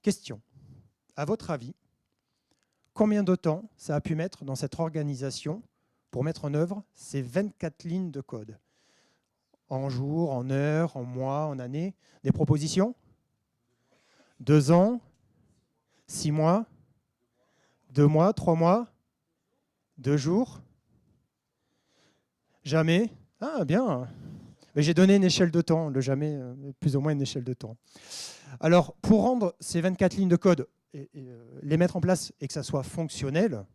Question. À votre avis, combien de temps ça a pu mettre dans cette organisation pour mettre en œuvre ces 24 lignes de code? En jours, en heures, en mois, en années? Des propositions? 2 ans? 6 mois? 2 mois? 3 mois? 2 jours? Jamais? Ah, bien. Mais j'ai donné une échelle de temps, le jamais, plus ou moins une échelle de temps. Alors, pour rendre ces 24 lignes de code et les mettre en place et que ça soit fonctionnel,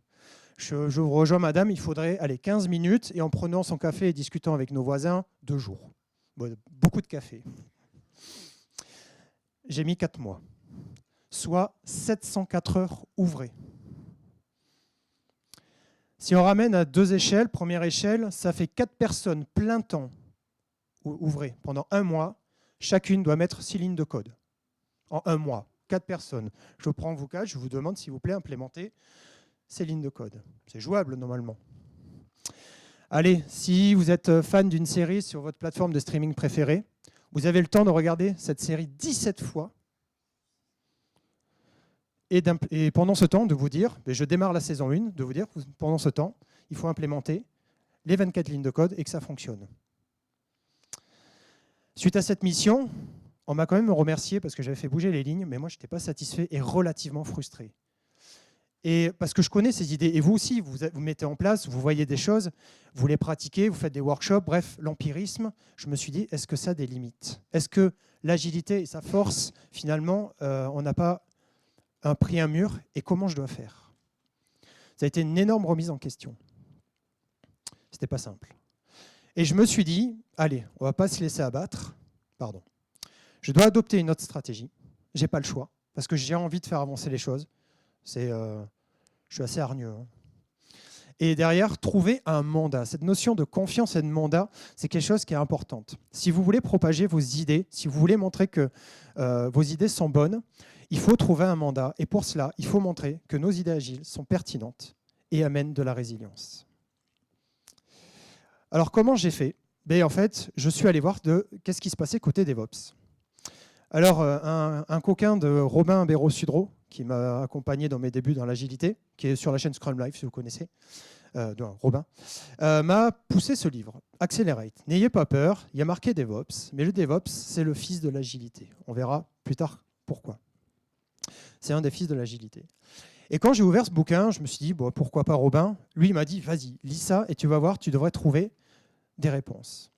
je vous rejoins, madame, il faudrait aller 15 minutes et en prenant son café et discutant avec nos voisins, 2 jours. Bon, beaucoup de café. J'ai mis 4 mois, soit 704 heures ouvrées. Si on ramène à 2 échelles, première échelle, ça fait 4 personnes plein temps ouvrées pendant 1 mois. Chacune doit mettre 6 lignes de code. En 1 mois, 4 personnes. Je prends vos cas, je vous demande s'il vous plaît implémenter ces lignes de code. C'est jouable normalement. Allez, si vous êtes fan d'une série sur votre plateforme de streaming préférée, vous avez le temps de regarder cette série 17 fois et pendant ce temps de vous dire, je démarre la saison 1, de vous dire pendant ce temps, il faut implémenter les 24 lignes de code et que ça fonctionne. Suite à cette mission, on m'a quand même remercié parce que j'avais fait bouger les lignes, mais moi je n'étais pas satisfait et relativement frustré. Et parce que je connais ces idées, et vous aussi, vous mettez en place, vous voyez des choses, vous les pratiquez, vous faites des workshops, bref, l'empirisme, je me suis dit, est-ce que ça a des limites? Est-ce que l'agilité et sa force, finalement, on n'a pas pris un mur, et comment je dois faire? Ça a été une énorme remise en question. C'était pas simple. Et je me suis dit, allez, on ne va pas se laisser abattre, pardon. Je dois adopter une autre stratégie, je n'ai pas le choix, parce que j'ai envie de faire avancer les choses. Je suis assez hargneux. Hein. Et derrière, trouver un mandat. Cette notion de confiance et de mandat, c'est quelque chose qui est importante. Si vous voulez propager vos idées, si vous voulez montrer que vos idées sont bonnes, il faut trouver un mandat. Et pour cela, il faut montrer que nos idées agiles sont pertinentes et amènent de la résilience. Alors, comment j'ai fait? En fait, je suis allé voir qu'est-ce qui se passait côté DevOps. Alors, un coquin de Robin Béraud-Sudreau, qui m'a accompagné dans mes débuts dans l'agilité, qui est sur la chaîne Scrum Life, si vous connaissez, Robin, m'a poussé ce livre, Accelerate. N'ayez pas peur, il y a marqué DevOps, mais le DevOps, c'est le fils de l'agilité. On verra plus tard pourquoi. C'est un des fils de l'agilité. Et quand j'ai ouvert ce bouquin, je me suis dit, bon, pourquoi pas Robin? Lui, il m'a dit, vas-y, lis ça et tu vas voir, tu devrais trouver des réponses.